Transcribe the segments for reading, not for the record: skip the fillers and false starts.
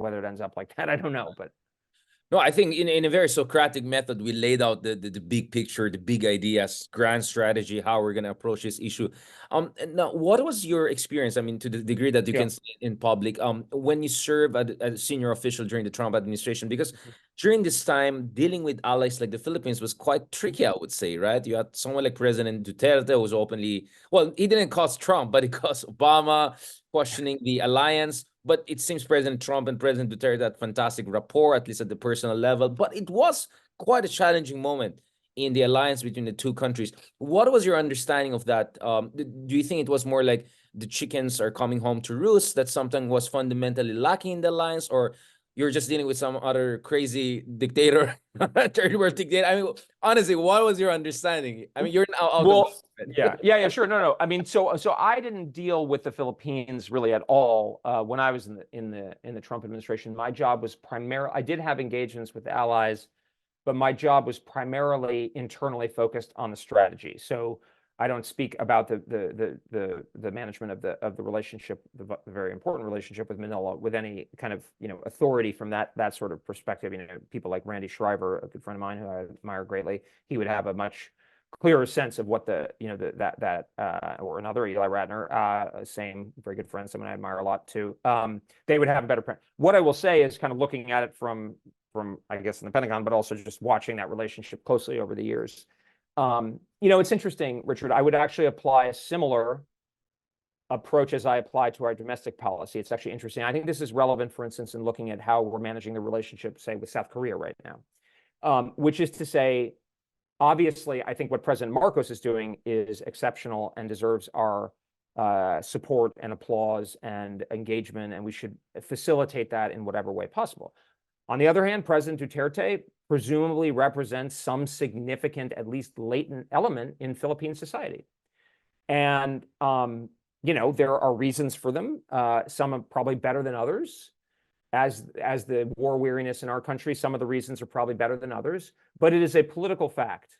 whether it ends up like that, I don't know, but. No, I think in a very Socratic method, we laid out the big picture, the big ideas, grand strategy, how we're going to approach this issue. Now, what was your experience? I mean, to the degree that you can say in public, when you serve as a senior official during the Trump administration, because during this time, dealing with allies like the Philippines was quite tricky, I would say, right? You had someone like President Duterte who was openly, well, he didn't cost Trump, but he cost Obama, questioning the alliance. But it seems President Trump and President Duterte had fantastic rapport, at least at the personal level. But it was quite a challenging moment in the alliance between the two countries. What was your understanding of that? Do you think it was more like the chickens are coming home to roost, that something was fundamentally lacking in the alliance, or you're just dealing with some other crazy dictator, third world dictator? I mean, honestly, what was your understanding? I mean, you're out of yeah, sure. No. I mean, so I didn't deal with the Philippines really at all when I was in the Trump administration. My job was primarily, I did have engagements with allies, but my job was primarily internally focused on the strategy. So I don't speak about the management of the relationship, the very important relationship with Manila, with any kind of authority from that sort of perspective. People like Randy Shriver, a good friend of mine who I admire greatly, he would have a much clearer sense of what or another Eli Ratner, same very good friend, someone I admire a lot too. They would have a better. What I will say is kind of looking at it from I guess in the Pentagon, but also just watching that relationship closely over the years. It's interesting, Richard. I would actually apply a similar approach as I apply to our domestic policy. It's actually interesting. I think this is relevant, for instance, in looking at how we're managing the relationship, say, with South Korea right now, which is to say, obviously, I think what President Marcos is doing is exceptional and deserves our support and applause and engagement, and we should facilitate that in whatever way possible. On the other hand, President Duterte presumably represents some significant, at least latent element in Philippine society. And, there are reasons for them. Some are probably better than others. As the war weariness in our country, some of the reasons are probably better than others, but it is a political fact.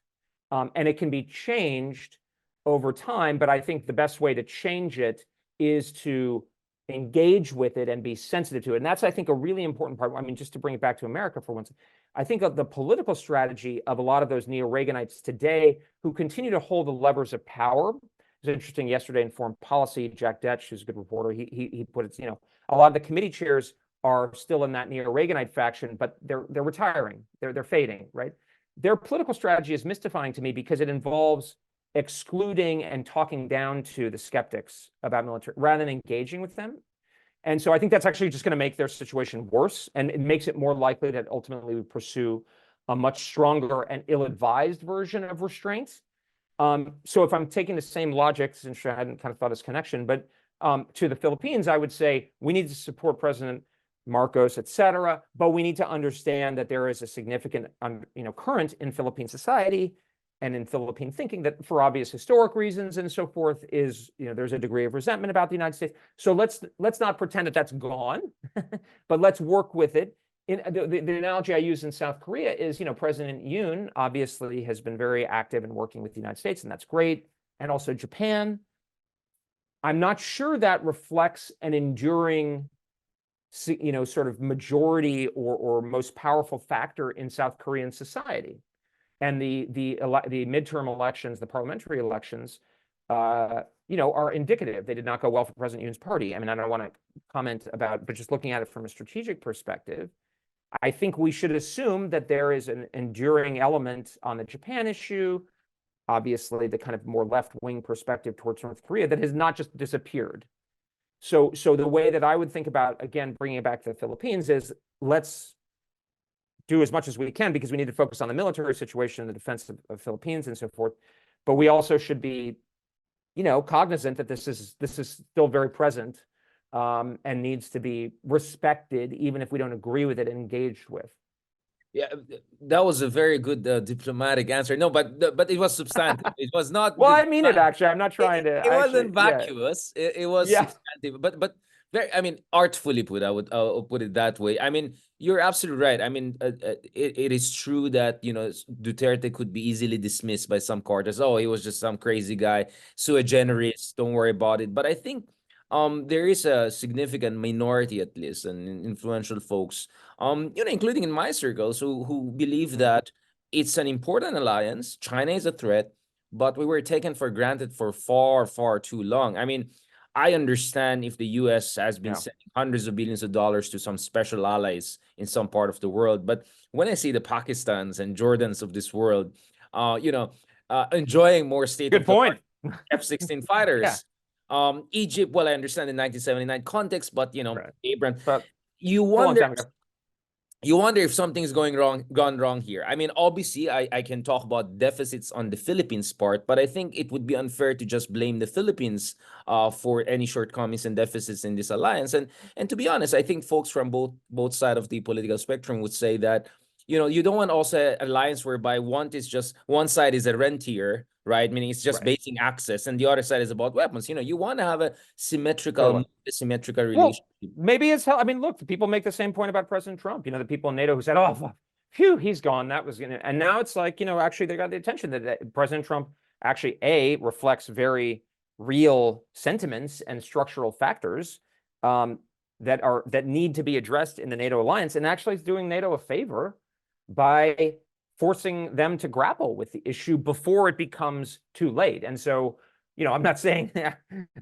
And it can be changed over time, but I think the best way to change it is to engage with it and be sensitive to it. And that's, I think, a really important part. I mean, just to bring it back to America for once, I think of the political strategy of a lot of those neo-Reaganites today who continue to hold the levers of power. It was interesting yesterday in Foreign Policy, Jack Detch, who's a good reporter, he put it, a lot of the committee chairs are still in that neo-Reaganite faction, but they're retiring, they're fading, right? Their political strategy is mystifying to me because it involves excluding and talking down to the skeptics about military rather than engaging with them. And so I think that's actually just going to make their situation worse, and it makes it more likely that ultimately we pursue a much stronger and ill-advised version of restraint. So if I'm taking the same logic, since I hadn't kind of thought this connection, but to the Philippines, I would say we need to support President Marcos, et cetera, but we need to understand that there is a significant, current in Philippine society and in Philippine thinking that, for obvious historic reasons and so forth, is, there's a degree of resentment about the United States. So let's not pretend that that's gone, but let's work with it. The analogy I use in South Korea is, President Yoon obviously has been very active in working with the United States, and that's great, and also Japan. I'm not sure that reflects an enduring, sort of majority or most powerful factor in South Korean society. And the midterm elections, the parliamentary elections, are indicative. They did not go well for President Yoon's party. I mean, I don't want to comment about, but just looking at it from a strategic perspective, I think we should assume that there is an enduring element on the Japan issue, obviously the kind of more left-wing perspective towards North Korea that has not just disappeared. So the way that I would think about, again, bringing it back to the Philippines is let's do as much as we can, because we need to focus on the military situation, the defense of Philippines and so forth. But we also should be, cognizant that this is still very present and needs to be respected, even if we don't agree with it and engaged with. Yeah, that was a very good diplomatic answer. No, but it was substantive. It was not. Well, I mean it actually. I'm not trying to. It wasn't vacuous. Yeah. It was substantive, but very. I mean, artfully put. I'll put it that way. I mean, you're absolutely right. I mean, it is true that Duterte could be easily dismissed by some quarters. Oh, he was just some crazy guy, sui generis. Don't worry about it. But I think there is a significant minority, at least, and influential folks, including in my circles, who believe that it's an important alliance. China is a threat, but we were taken for granted for far, far too long. I mean, I understand if the US has been sending hundreds of billions of dollars to some special allies in some part of the world, but when I see the Pakistans and Jordans of this world, enjoying more state Good of the point. F-16 fighters. Egypt, well, I understand the 1979 context, but Abraham, But you a long wonder time ago. you wonder if something's gone wrong here. I mean, obviously, I can talk about deficits on the Philippines part, but I think it would be unfair to just blame the Philippines for any shortcomings and deficits in this alliance. And to be honest, I think folks from both sides of the political spectrum would say that, you don't want also an alliance whereby one side is a rentier, right? Meaning it's just basing access, and the other side is about weapons. You want to have a symmetrical relationship. Maybe it's hell. I mean, look, the people make the same point about President Trump. The people in NATO who said, "Oh, phew, he's gone." That was gonna, and now it's like, actually they got the attention that President Trump actually reflects very real sentiments and structural factors that need to be addressed in the NATO alliance, and actually is doing NATO a favor by forcing them to grapple with the issue before it becomes too late. And so, I'm not saying,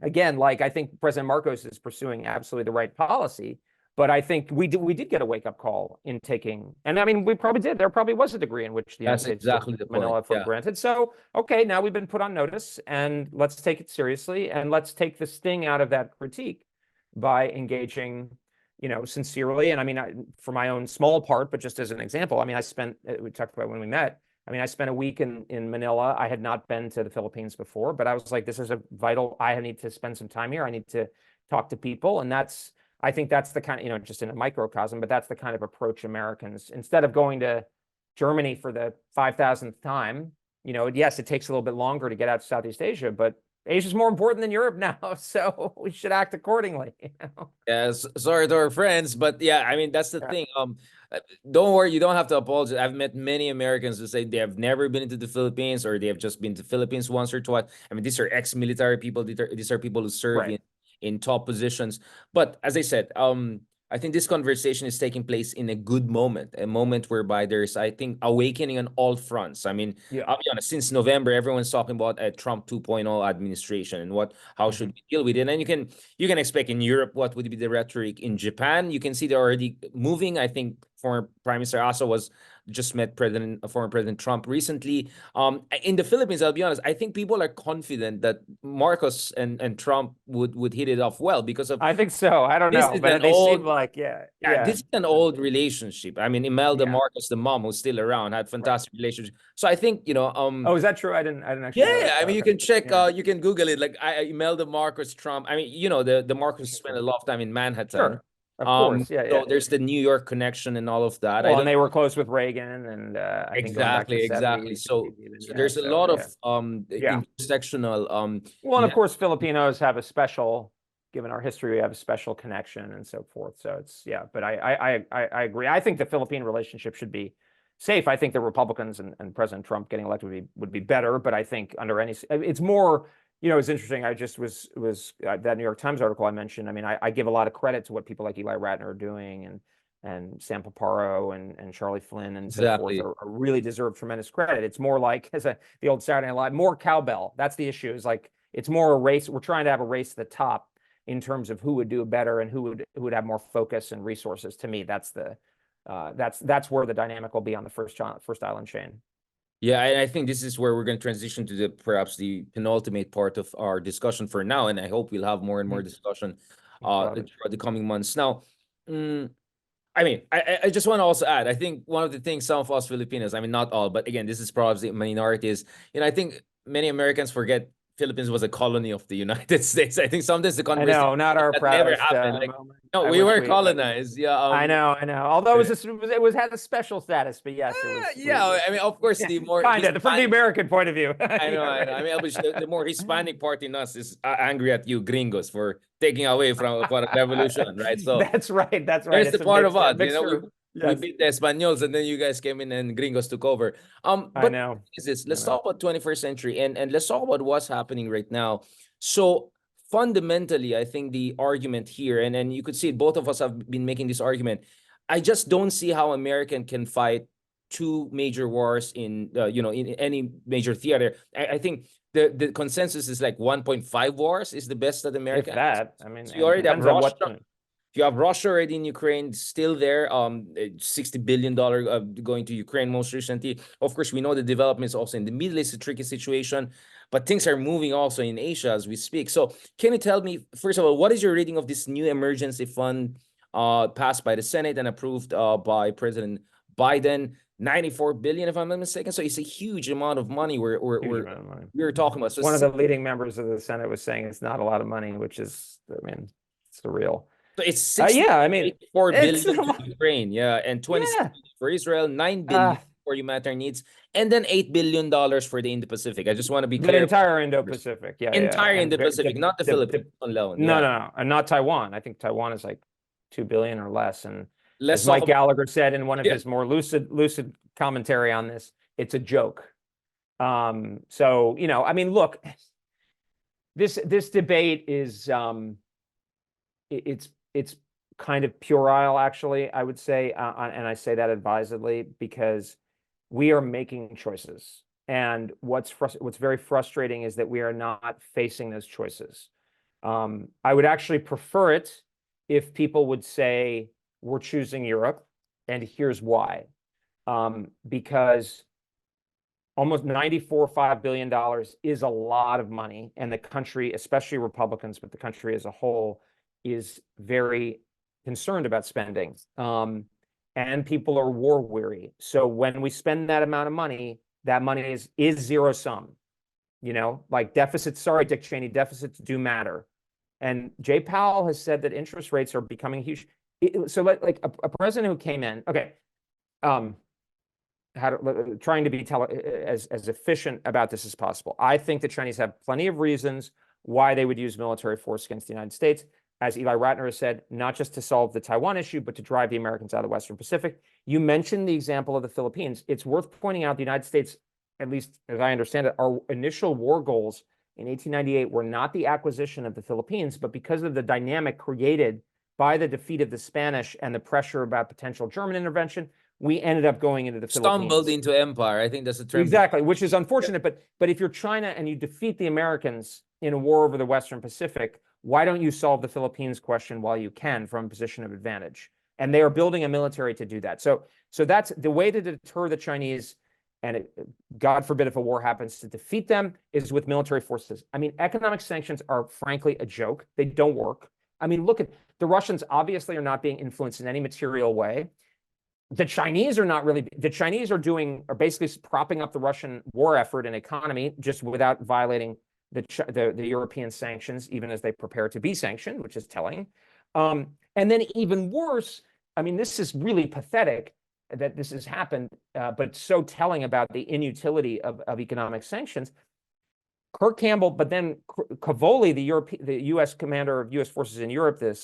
again, like I think President Marcos is pursuing absolutely the right policy, but I think we did get a wake-up call in taking, and I mean, we probably did. There probably was a degree in which the United States took Manila for granted. So, okay, now we've been put on notice, and let's take it seriously, and let's take the sting out of that critique by engaging sincerely. And I mean, for my own small part, but just as an example, I mean, we talked about when we met, I mean, I spent a week in Manila. I had not been to the Philippines before, but I was like, this is I need to spend some time here. I need to talk to people. And I think that's the kind of, just in a microcosm, but that's the kind of approach Americans, instead of going to Germany for the 5,000th time, yes, it takes a little bit longer to get out to Southeast Asia, but Asia's more important than Europe now, so we should act accordingly. Yes, sorry to our friends, but yeah, I mean that's the thing. Don't worry, you don't have to apologize. I've met many Americans who say they have never been into the Philippines, or they have just been to the Philippines once or twice. I mean, these are ex-military people. These are people who serve in top positions. But as I said, I think this conversation is taking place in a good moment, a moment whereby there's, I think, awakening on all fronts. I mean, I'll be honest, since November, everyone's talking about a Trump 2.0 administration and how should we deal with it. And you can expect in Europe what would be the rhetoric. In Japan, you can see they're already moving. I think former Prime Minister Aso just met former President Trump recently. In the Philippines, I'll be honest, I think people are confident that Marcos and Trump would hit it off well because of. I think so. I don't know, but they seem like this is an old relationship. I mean, Imelda Marcos, the mom who's still around, had fantastic relationship. So I think Oh, is that true? I didn't actually. Yeah, I mean, you can check. You can Google it. Like Imelda Marcos Trump. I mean, the Marcos spent a lot of time in Manhattan. Sure. Of course, So there's the New York connection and all of that. Well, and they were close with Reagan, and I think going back to the exactly. 70s, So there's a lot of intersectional. Well, and of course, Filipinos have a special, given our history, we have a special connection and so forth. So it's but I agree. I think the Philippine relationship should be safe. I think the Republicans and President Trump getting elected would be better, but I think under it's more. It's interesting. I just was that New York Times article I mentioned. I mean, I give a lot of credit to what people like Eli Ratner are doing, and Sam Paparo and Charlie Flynn and so forth are really deserve tremendous credit. It's more like, the old Saturday Night Live, more cowbell. That's the issue. Is like it's more a race. We're trying to have a race to the top in terms of who would do better and who would have more focus and resources. To me, that's where the dynamic will be on the first island chain. Yeah, and I think this is where we're going to transition to perhaps the penultimate part of our discussion for now, and I hope we'll have more and more discussion throughout the coming months. Now, I mean, I just want to also add, I think one of the things some of us Filipinos, I mean, not all, but again, this is probably a minority, is, I think many Americans forget Philippines was a colony of the United States. I think sometimes the conversation. I know, not our proudest moment. No, we were colonized. Yeah, I know. Although it had a special status, but yes, it was. Yeah, I mean, of course, the more from the American point of view. I know. I mean, the more Hispanic part in us is angry at you, gringos, for taking away from a revolution, right? So that's right. There's the part of us, we beat the Espanols, and then you guys came in and gringos took over. But I know. Let's talk about 21st century, and let's talk about what's happening right now. So fundamentally, I think the argument here, and you could see both of us have been making this argument. I just don't see how American can fight two major wars in in any major theater. I think the consensus is like 1.5 wars is the best that America If has. that, I mean, So you and it already have depends on what. Russia. You have Russia already in Ukraine, still there. $60 billion going to Ukraine most recently. Of course, we know the developments also in the Middle East, a tricky situation, but things are moving also in Asia as we speak. So, can you tell me, first of all, what is your reading of this new emergency fund passed by the Senate and approved by President Biden? 94 billion, if I'm not mistaken. So it's a huge amount of money we're talking about. So one of the leading members of the Senate was saying it's not a lot of money, which is, I mean, surreal. So it's yeah, I mean, 4 billion for Ukraine, yeah, and 26 billion for Israel, 9 billion for humanitarian needs, and then $8 billion for the Indo-Pacific. I just want to be clear. The entire Indo-Pacific, entire Indo-Pacific, not the Philippines alone. No, and not Taiwan. I think Taiwan is like 2 billion or less. And as Mike Gallagher said in one of his more lucid commentary on this, it's a joke. So I mean, look, this debate is it's kind of puerile, actually, I would say, and I say that advisedly because we are making choices, and what's very frustrating is that we are not facing those choices. I would actually prefer it if people would say we're choosing Europe, and here's why. Because almost $94.5 billion is a lot of money, and the country, especially Republicans, but the country as a whole, is very concerned about spending. And people are war weary. So when we spend that amount of money, that money is zero sum. Like deficits, sorry, Dick Cheney, deficits do matter. And Jay Powell has said that interest rates are becoming huge. So like a president who came in, okay, trying to be as efficient about this as possible. I think the Chinese have plenty of reasons why they would use military force against the United States. As Eli Ratner has said, not just to solve the Taiwan issue, but to drive the Americans out of the Western Pacific. You mentioned the example of the Philippines. It's worth pointing out the United States, at least as I understand it, our initial war goals in 1898 were not the acquisition of the Philippines, but because of the dynamic created by the defeat of the Spanish and the pressure about potential German intervention, we ended up going into the Philippines. Stumbled into empire. I think that's the term. Exactly, which is unfortunate. But if you're China and you defeat the Americans in a war over the Western Pacific, why don't you solve the Philippines question while you can from a position of advantage? And they are building a military to do that. So that's the way to deter the Chinese, and God forbid if a war happens, to defeat them is with military forces. I mean, economic sanctions are frankly a joke. They don't work. I mean, look at the Russians obviously are not being influenced in any material way. The Chinese are not really, the Chinese are basically propping up the Russian war effort and economy just without violating the European sanctions, even as they prepare to be sanctioned, which is telling. And then even worse, I mean, this is really pathetic that this has happened, but so telling about the inutility of economic sanctions. Kirk Campbell, but then Cavoli, the U.S. commander of U.S. forces in Europe, the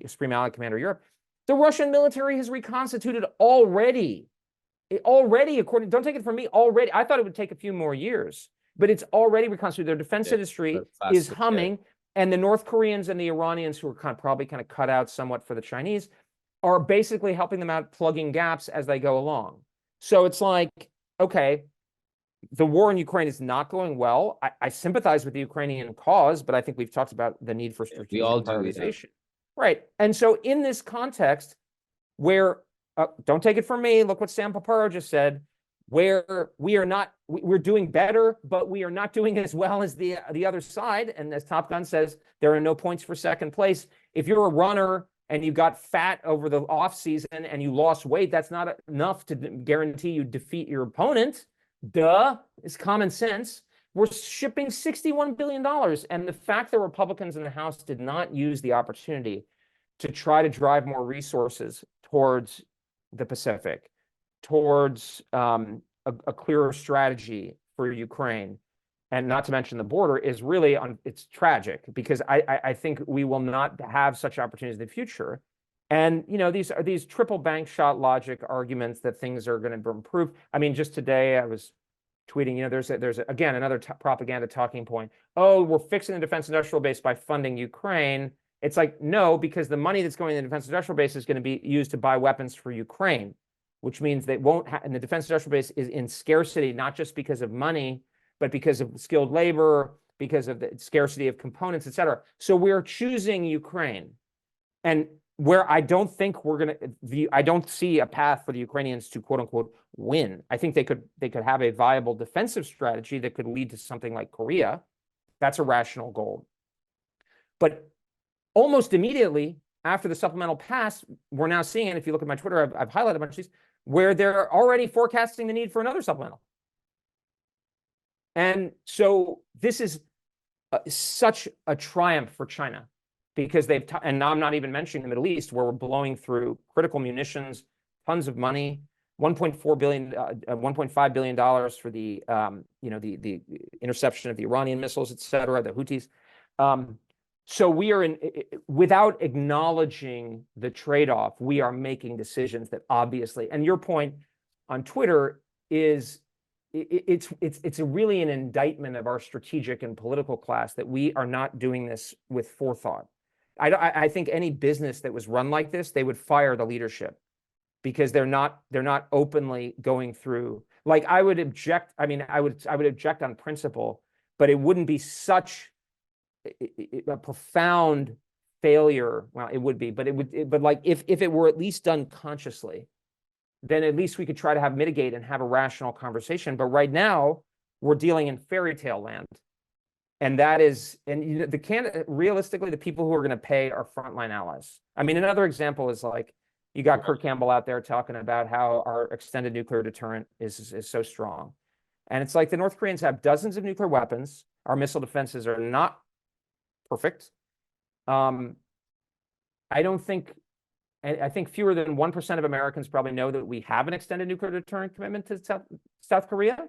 Supreme Allied Commander of Europe, the Russian military has reconstituted already. According, don't take it from me, already. I thought it would take a few more years, but it's already reconstituted. Their defense industry is humming, and the North Koreans and the Iranians, who are probably cut out somewhat for the Chinese, are basically helping them out, plugging gaps as they go along. So it's like, okay, the war in Ukraine is not going well. I sympathize with the Ukrainian cause, but I think we've talked about the need for strategic prioritization. Right. And so in this context where, don't take it from me, look what Sam Paparo just said, where we're doing better, but we are not doing as well as the other side. And as Top Gun says, there are no points for second place. If you're a runner and you got fat over the off season and you lost weight, that's not enough to guarantee you defeat your opponent. Duh, it's common sense. We're shipping $61 billion. And the fact that Republicans in the House did not use the opportunity to try to drive more resources towards the Pacific, towards a clearer strategy for Ukraine, and not to mention the border, is really, it's tragic, because I think we will not have such opportunities in the future. And, these triple bank shot logic arguments that things are going to improve. I mean, just today I was tweeting, again, another propaganda talking point. Oh, we're fixing the defense industrial base by funding Ukraine. It's like, no, because the money that's going in the defense industrial base is going to be used to buy weapons for Ukraine, which means they won't have, and the defense industrial base is in scarcity, not just because of money, but because of skilled labor, because of the scarcity of components, et cetera. So we're choosing Ukraine. And where I don't think I don't see a path for the Ukrainians to quote unquote win. I think they could have a viable defensive strategy that could lead to something like Korea. That's a rational goal. But almost immediately after the supplemental passed, we're now seeing, and if you look at my Twitter, I've highlighted a bunch of these, where they're already forecasting the need for another supplemental. And so this is such a triumph for China, because and I'm not even mentioning the Middle East, where we're blowing through critical munitions, tons of money, $1.4 billion, $1.5 billion for the the interception of the Iranian missiles, et cetera, the Houthis. So we are without acknowledging the trade-off, we are making decisions that obviously, and your point on Twitter is, it's really an indictment of our strategic and political class that we are not doing this with forethought. I think any business that was run like this, they would fire the leadership, because they're not openly going through. Like, I would object. I mean, I would object on principle, but it wouldn't be such a profound failure. Well, it would be, but like if it were at least done consciously, then at least we could try to mitigate and have a rational conversation. But right now, we're dealing in fairy tale land. And that is, and realistically, the people who are going to pay are frontline allies. I mean, another example is like, you got Kurt Campbell out there talking about how our extended nuclear deterrent is so strong. And it's like, the North Koreans have dozens of nuclear weapons. Our missile defenses are not perfect. I think fewer than 1% of Americans probably know that we have an extended nuclear deterrent commitment to South Korea.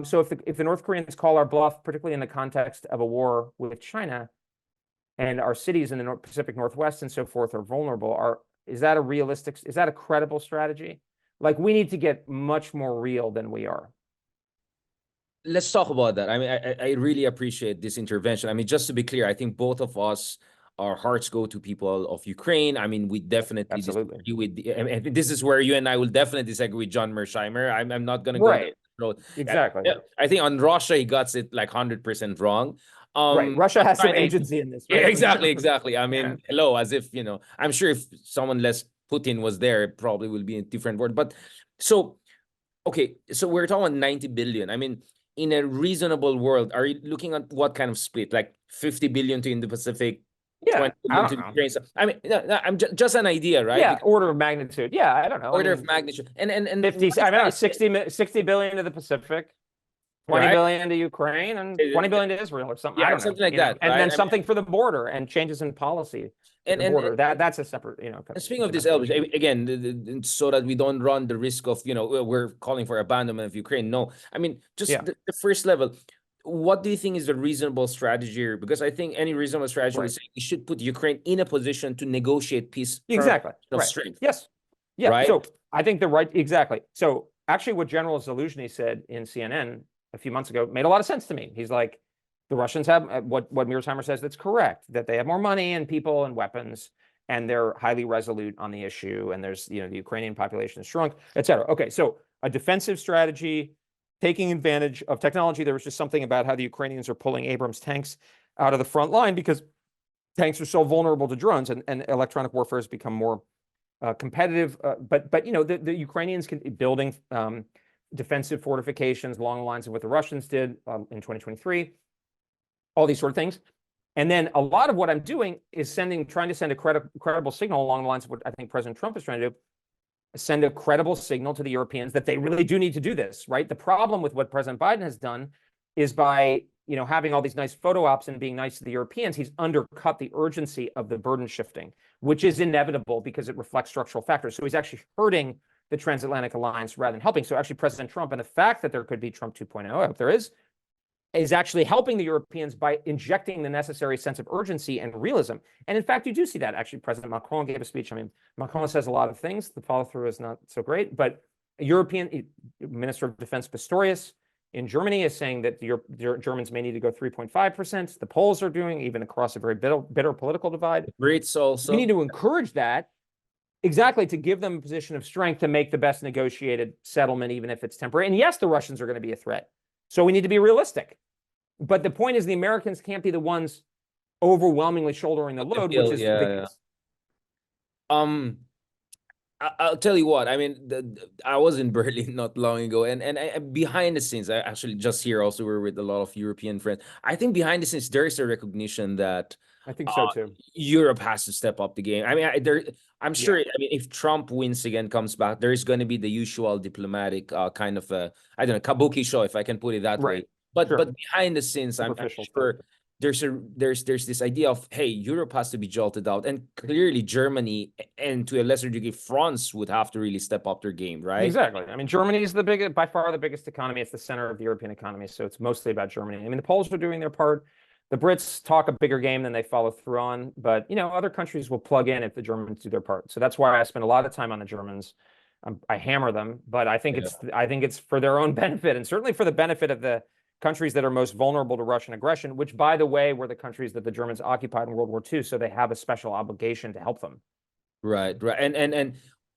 So if the North Koreans call our bluff, particularly in the context of a war with China, and our cities in the Pacific Northwest and so forth are vulnerable, is that a credible strategy? Like, we need to get much more real than we are. Let's talk about that. I mean, I really appreciate this intervention. I mean, just to be clear, I think both of us, our hearts go to people of Ukraine. I mean, we definitely disagree with and this is where you and I will definitely disagree with John Mearsheimer. I'm not going to go down that road. Exactly. I think on Russia, he got it like 100% wrong. Right. Russia has some agency in this. Right? Yeah, exactly. I mean, hello, as if, I'm sure if someone less Putin was there, it probably will be a different word. But so, okay, so we're talking 90 billion. I mean, in a reasonable world, are you looking at what kind of split? Like 50 billion to Indo-Pacific? Yeah, I don't know. I mean, I'm just an idea, right? Yeah, order of magnitude. Yeah, I don't know. Order of magnitude. And 50, I mean, 60 billion to the Pacific, 20 billion to Ukraine, and 20 billion to Israel, or something. Yeah, I don't know, something like that. And then something for the border and changes in policy. And the border. That's a separate, Speaking of this, Elvis, again, so that we don't run the risk of, we're calling for abandonment of Ukraine. No, I mean, just the first level. What do you think is a reasonable strategy here? Because I think any reasonable strategy would say we should put Ukraine in a position to negotiate peace. Exactly. Strength. Yes. Yeah. Right? So I think exactly. So actually what General Zaluzhny said in CNN a few months ago made a lot of sense to me. He's like, the Russians have what Mearsheimer says, that's correct, that they have more money and people and weapons, and they're highly resolute on the issue. And there's, the Ukrainian population has shrunk, et cetera. Okay. So a defensive strategy, taking advantage of technology. There was just something about how the Ukrainians are pulling Abrams tanks out of the front line because tanks are so vulnerable to drones, and electronic warfare has become more competitive. But the Ukrainians can building defensive fortifications along the lines of what the Russians did in 2023, all these sort of things. And then a lot of what I'm doing is trying to send a credible signal along the lines of what I think President Trump is trying to do. Send a credible signal to the Europeans that they really do need to do this, right? The problem with what President Biden has done is by, having all these nice photo ops and being nice to the Europeans, he's undercut the urgency of the burden shifting, which is inevitable because it reflects structural factors. So he's actually hurting the transatlantic alliance rather than helping. So actually President Trump, and the fact that there could be Trump 2.0, I hope there is actually helping the Europeans by injecting the necessary sense of urgency and realism. And in fact, you do see that. Actually, President Macron gave a speech. I mean, Macron says a lot of things. The follow-through is not so great. But European Minister of Defense Pistorius in Germany is saying that the Germans may need to go 3.5%. The Poles are doing, even across a very bitter political divide. Brits also. We need to encourage that, exactly, to give them a position of strength to make the best negotiated settlement, even if it's temporary. And yes, the Russians are going to be a threat. So we need to be realistic. But the point is the Americans can't be the ones overwhelmingly shouldering the load, which is the case. I'll tell you what, I mean, I was in Berlin not long ago, and behind the scenes, I actually just here also we're with a lot of European friends. I think behind the scenes there is a recognition that I think so too. Europe has to step up the game. I mean, I'm sure. I mean, if Trump wins again, comes back, there is going to be the usual diplomatic kind of I don't know, kabuki show, if I can put it that way. But behind the scenes, I'm sure there's this idea of, hey, Europe has to be jolted out, and clearly Germany and to a lesser degree France would have to really step up their game, right? Exactly. I mean, Germany is by far the biggest economy. It's the center of the European economy, so it's mostly about Germany. I mean, the Poles are doing their part. The Brits talk a bigger game than they follow through on, but other countries will plug in if the Germans do their part. So that's why I spend a lot of time on the Germans. I hammer them, but I think it's for their own benefit, and certainly for the benefit of the countries that are most vulnerable to Russian aggression, which, by the way, were the countries that the Germans occupied in World War II. So they have a special obligation to help them. Right.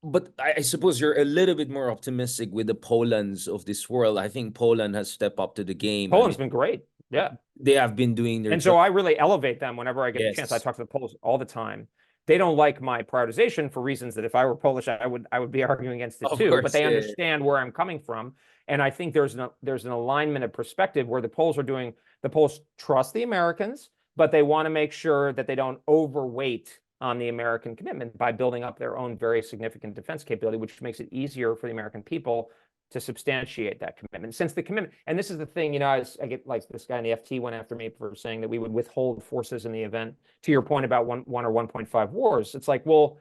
But I suppose you're a little bit more optimistic with the Polands of this world. I think Poland has stepped up to the game. Poland's been great. Yeah. They have been doing their job. So I really elevate them whenever I get a chance. I talk to the Poles all the time. They don't like my prioritization for reasons that if I were Polish, I would be arguing against it too. But they understand where I'm coming from. And I think there's an alignment of perspective where the Poles trust the Americans, but they want to make sure that they don't overweight on the American commitment by building up their own very significant defense capability, which makes it easier for the American people to substantiate that commitment. Since the commitment, and this is the thing, I get like this guy in the FT went after me for saying that we would withhold forces in the event, to your point about one or 1.5 wars. It's like, well,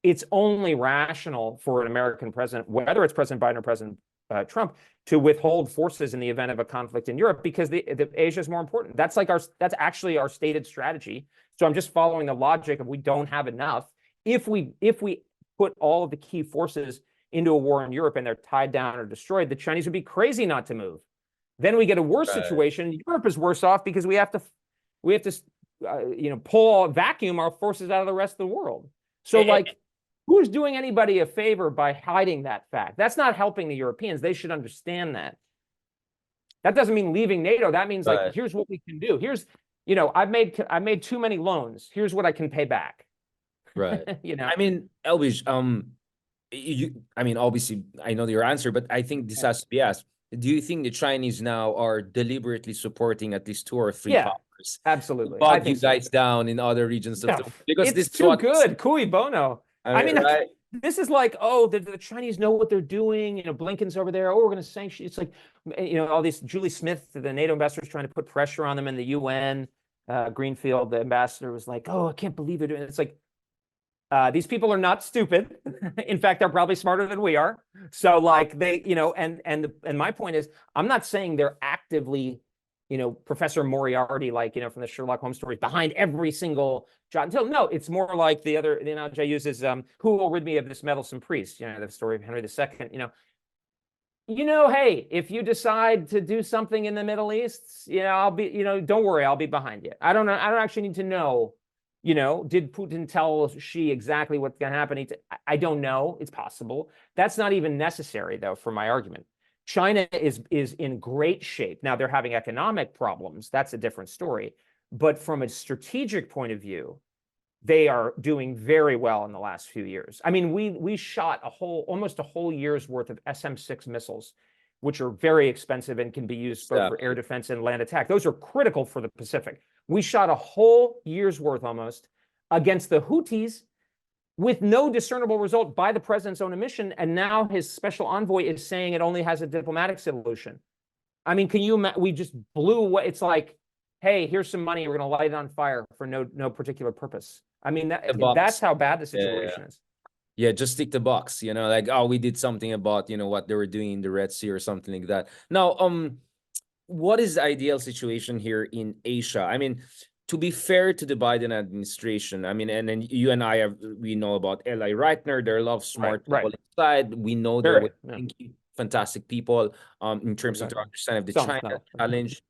it's only rational for an American president, whether it's President Biden or President Trump, to withhold forces in the event of a conflict in Europe, because the Asia is more important. That's actually our stated strategy. So I'm just following the logic of we don't have enough. If we put all of the key forces into a war in Europe and they're tied down or destroyed, the Chinese would be crazy not to move. Then we get a worse situation. Europe is worse off because we have to vacuum our forces out of the rest of the world. So who's doing anybody a favor by hiding that fact? That's not helping the Europeans. They should understand that. That doesn't mean leaving NATO. That means here's what we can do. Here's, I've made too many loans. Here's what I can pay back. Right. I mean, Elvis, obviously I know your answer, but I think this has to be asked. Do you think the Chinese now are deliberately supporting at least 2 or 3 powers? Absolutely. Bog you guys down in other regions of because it's too good. Cui bono. I mean, this is like, the Chinese know what they're doing. Blinken's over there. We're going to sanction. It's like, all these Julie Smith, the NATO ambassador, is trying to put pressure on them in the UN. Greenfield, the ambassador, was like, I can't believe they're doing it. It's like, these people are not stupid. In fact, they're probably smarter than we are. So they, and my point is, I'm not saying they're actively, Professor Moriarty, from the Sherlock Holmes stories, behind every single jot and tittle. No, it's more like the analogy I use is, who will rid me of this meddlesome priest? The story of Henry II. Hey, if you decide to do something in the Middle East, I'll be, don't worry, I'll be behind you. I don't actually need to know. Did Putin tell Xi exactly what's going to happen? I don't know. It's possible. That's not even necessary, though, for my argument. China is in great shape. Now, they're having economic problems. That's a different story. But from a strategic point of view, they are doing very well in the last few years. I mean, we shot almost a whole year's worth of SM-6 missiles, which are very expensive and can be used both for air defense and land attack. Those are critical for the Pacific. We shot a whole year's worth almost against the Houthis with no discernible result by the president's own admission. And now his special envoy is saying it only has a diplomatic solution. I mean, we just blew away. It's like, hey, here's some money. We're going to light it on fire for no particular purpose. I mean, that's how bad the situation is. Yeah, just tick the box, we did something about, what they were doing in the Red Sea or something like that. Now, what is the ideal situation here in Asia? I mean, to be fair to the Biden administration, I mean, and then you and I we know about Eli Reitner, there are a lot of smart people inside. We know they're thinking. fantastic people in terms of their Exactly. understanding of the Some, China no. challenge.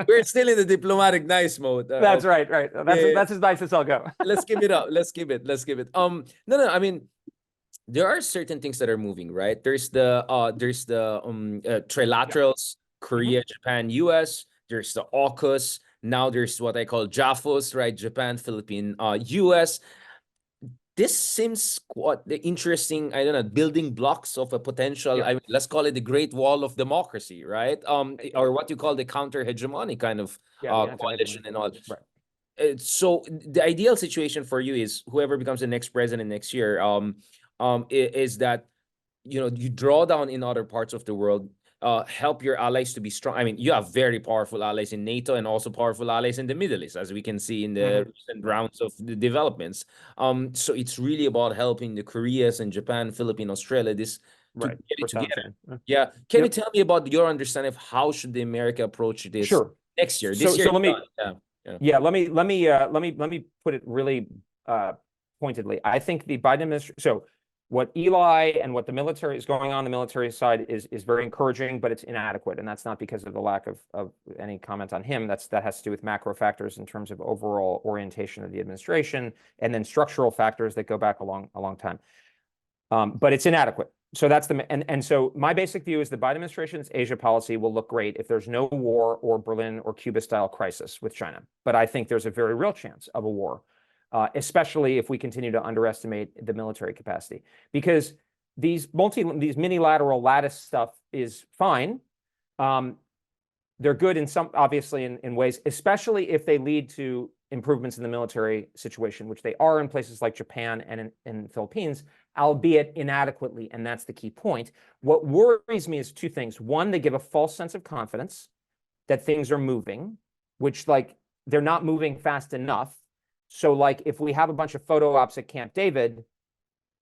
We're still in the diplomatic nice mode. That's right, right. Yeah, That's as nice as I'll go. let's give it up. Let's give it. Let's give it. No. I mean, there are certain things that are moving, right? There's the trilaterals, Korea, Japan, US. There's the AUKUS. Now there's what I call JAFOS, right? Japan, Philippine, US. This seems quite the interesting, I don't know, building blocks of a potential, I mean, let's call it the Great Wall of Democracy, right? Or what you call the counter-hegemony kind of The coalition anti-hegemony. and all. Right. So the ideal situation for you is whoever becomes the next president next year, is that you draw down in other parts of the world, help your allies to be strong. I mean, you have very powerful allies in NATO and also powerful allies in the Middle East, as we can see in the recent rounds of the developments. So it's really about helping the Koreas and Japan, Philippines, Australia, this to Right. get it First down together. chain. Yeah. Can you tell me about your understanding of how should the America approach this Sure. next year? So This year, let me let me put it really pointedly. I think the Biden administration. So what Eli and what the military is going on the military side is very encouraging, but it's inadequate, and that's not because of the lack of any comment on him. That has to do with macro factors in terms of overall orientation of the administration, and then structural factors that go back a long time. But it's inadequate. So that's and so my basic view is the Biden administration's Asia policy will look great if there's no war or Berlin or Cuba style crisis with China. But I think there's a very real chance of a war, especially if we continue to underestimate the military capacity, because these minilateral lattice stuff is fine. They're good in some, obviously, in ways, especially if they lead to improvements in the military situation, which they are in places like Japan and in Philippines, albeit inadequately, and that's the key point. What worries me is two things. One, they give a false sense of confidence that things are moving, which, like, they're not moving fast enough. So, like, if we have a bunch of photo ops at Camp David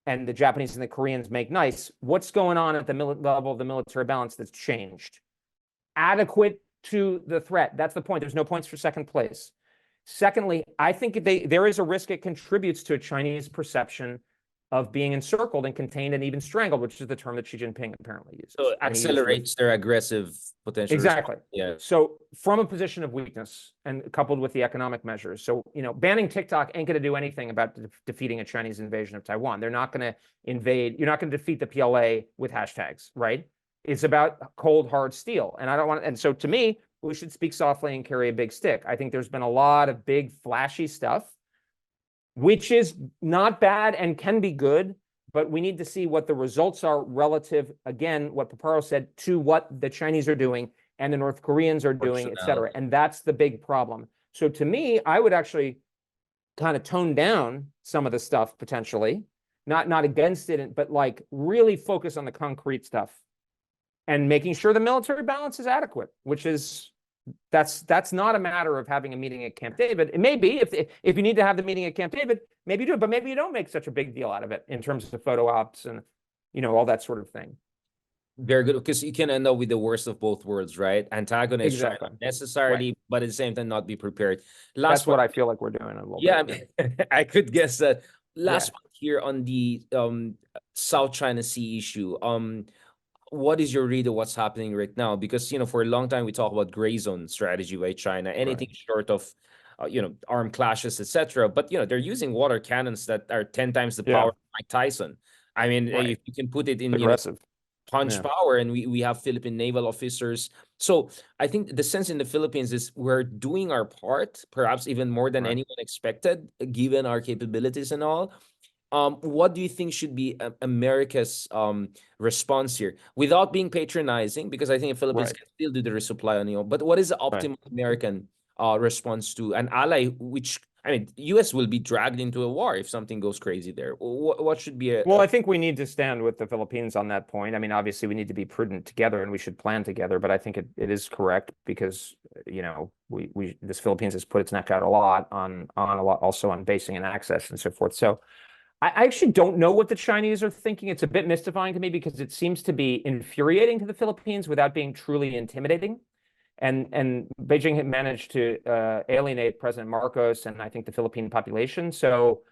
and the Japanese and the Koreans make nice, what's going on at the level of the military balance that's changed? Adequate to the threat. That's the point. There's no points for second place. Secondly, I think there is a risk it contributes to a Chinese perception of being encircled and contained and even strangled, which is the term that Xi Jinping apparently uses. So it accelerates their aggressive potential. Exactly. Yeah. So from a position of weakness and coupled with the economic measures. So, banning TikTok ain't going to do anything about defeating a Chinese invasion of Taiwan. They're not going to invade. You're not going to defeat the PLA with hashtags, right? It's about cold, hard steel. And I don't want, and so to me, we should speak softly and carry a big stick. I think there's been a lot of big, flashy stuff, which is not bad and can be good, but we need to see what the results are relative, again, what Paparo said, to what the Chinese are doing and the North Koreans are doing, et cetera. And that's the big problem. So to me, I would actually kind of tone down some of the stuff potentially, not against it, but like really focus on the concrete stuff and making sure the military balance is adequate, which is that's not a matter of having a meeting at Camp David. It may be if you need to have the meeting at Camp David, maybe you do it, but maybe you don't make such a big deal out of it in terms of photo ops and all that sort of thing. Very good, because you can end up with the worst of both worlds, right? Antagonize Exactly. necessarily, but at the same time not be prepared. That's what I feel like we're doing a little bit. I mean, I could guess that. Last one here on the South China Sea issue. What is your read of what's happening right now? Because, for a long time, we talk about gray zone strategy by China, anything short of, armed clashes, etc. But, they're using water cannons that are 10 times the power of Mike Tyson. I mean, if you can put it in, aggressive. Punch power, and we have Philippine naval officers. So I think the sense in the Philippines is we're doing our part, perhaps even more than anyone expected, given our capabilities and all. What do you think should be America's response here, without being patronizing? Because I think the Philippines can still do the resupply on but what is the optimal American response to an ally, which, I mean, U.S. will be dragged into a war if something goes crazy there. What should be Well, I think we need to stand with the Philippines on that point. I mean, obviously, we need to be prudent together and we should plan together. But I think it is correct because, this Philippines has put its neck out a lot on a lot, also on basing and access and so forth. So I actually don't know what the Chinese are thinking. It's a bit mystifying to me because it seems to be infuriating to the Philippines without being truly intimidating. And Beijing had managed to alienate President Marcos and I think the Philippine population. So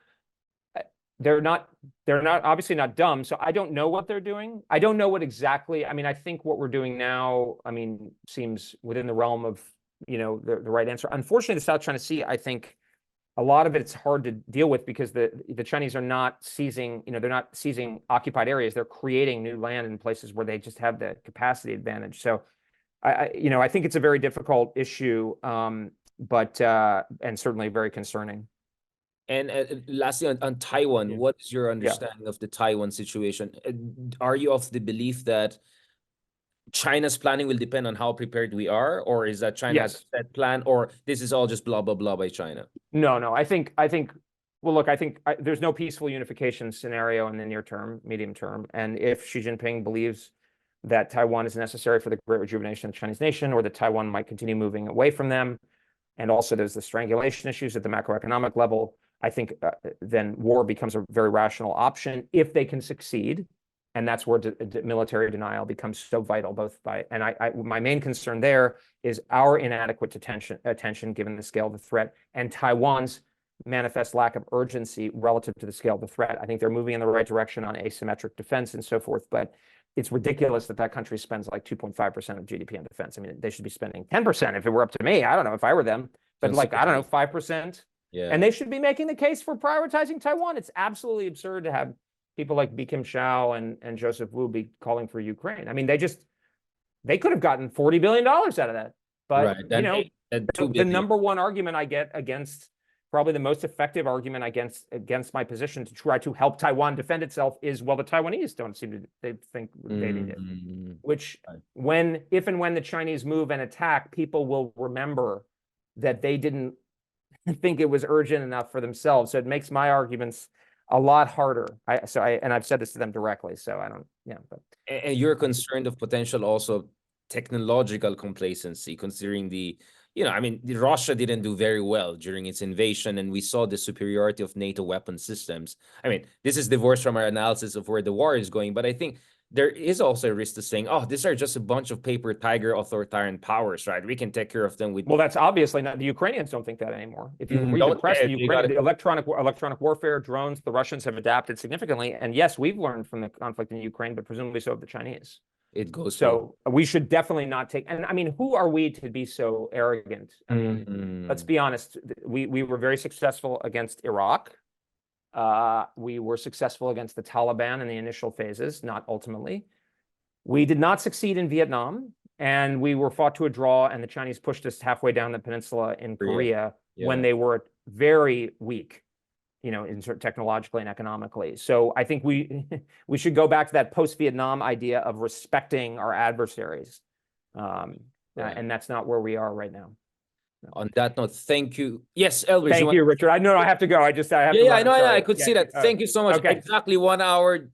they're not obviously not dumb. So I don't know what they're doing. I don't know what exactly. I mean, I think what we're doing now, I mean, seems within the realm of, the right answer. Unfortunately, the South China Sea, I think a lot of it's hard to deal with because the Chinese are not seizing, they're not seizing occupied areas. They're creating new land in places where they just have the capacity advantage. So I think it's a very difficult issue, but and certainly very concerning. And lastly, on Taiwan, Yeah. what is your understanding of the Taiwan situation? Are you of the belief that China's planning will depend on how prepared we are, or is that China has Yes. a set plan, or this is all just blah, blah, blah by China? No. I think, well, look, I think there's no peaceful unification scenario in the near term, medium term. And if Xi Jinping believes that Taiwan is necessary for the great rejuvenation of the Chinese nation, or that Taiwan might continue moving away from them, and also there's the strangulation issues at the macroeconomic level, I think then war becomes a very rational option if they can succeed. And that's where military denial becomes so vital, and my main concern there is our inadequate attention given the scale of the threat and Taiwan's manifest lack of urgency relative to the scale of the threat. I think they're moving in the right direction on asymmetric defense and so forth, but it's ridiculous that country spends like 2.5% of GDP on defense. I mean, they should be spending 10% if it were up to me. I don't know if I were them, but like, I don't know, 5%. Yeah. And they should be making the case for prioritizing Taiwan. It's absolutely absurd to have people like Bi-khim Hsiao and Joseph Wu be calling for Ukraine. I mean, they could have gotten $40 billion out of that. But, right. the number one argument I get against, probably the most effective argument against my position to try to help Taiwan defend itself is, well, the Taiwanese don't seem to, they think they need it. Which if and when the Chinese move and attack, people will remember that they didn't think it was urgent enough for themselves. So it makes my arguments a lot harder. And I've said this to them directly. So I don't, but. And you're concerned of potential also technological complacency, considering I mean, Russia didn't do very well during its invasion, and we saw the superiority of NATO weapon systems. I mean, this is divorced from our analysis of where the war is going, but I think there is also a risk to saying, oh, these are just a bunch of paper tiger authoritarian powers, right? We can take care of them with. Well, that's obviously not. The Ukrainians don't think that anymore. If you read the press, the electronic warfare, drones, the Russians have adapted significantly. And yes, we've learned from the conflict in Ukraine, but presumably so have the Chinese. It goes so we should definitely not take. And I mean, who are we to be so arrogant? I mean, let's be honest. We were very successful against Iraq. We were successful against the Taliban in the initial phases, not ultimately. We did not succeed in Vietnam, and we were fought to a draw, and the Chinese pushed us halfway down the peninsula in Korea when they were very weak, technologically and economically. So I think we should go back to that post-Vietnam idea of respecting our adversaries. And that's not where we are right now. On that note, thank you. Yes, Elbridge. Thank you, Richard. I know I have to go. I have to. I know. I could see that. Thank you so much. Okay. Exactly 1 hour,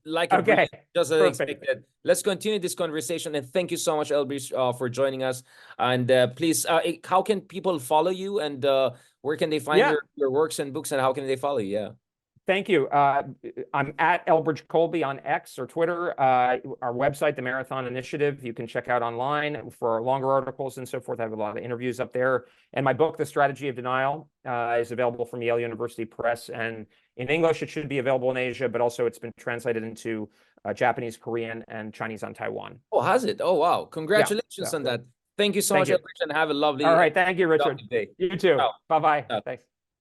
just as expected. Let's continue this conversation. And thank you so much, Elbridge, for joining us. And please, how can people follow you, and where can they find your works and books, and how can they follow you? Yeah. Thank you. I'm at Elbridge Colby on X or Twitter. Our website, the Marathon Initiative, you can check out online for longer articles and so forth. I have a lot of interviews up there. And my book, The Strategy of Denial, is available from Yale University Press. And in English, it should be available in Asia, but also it's been translated into Japanese, Korean, and Chinese on Taiwan. Oh, has it? Oh, wow. Congratulations on that. Thank you so much, Elbridge, and have a lovely All right. Thank you, Richard. day. You too. Bye-bye. Thanks.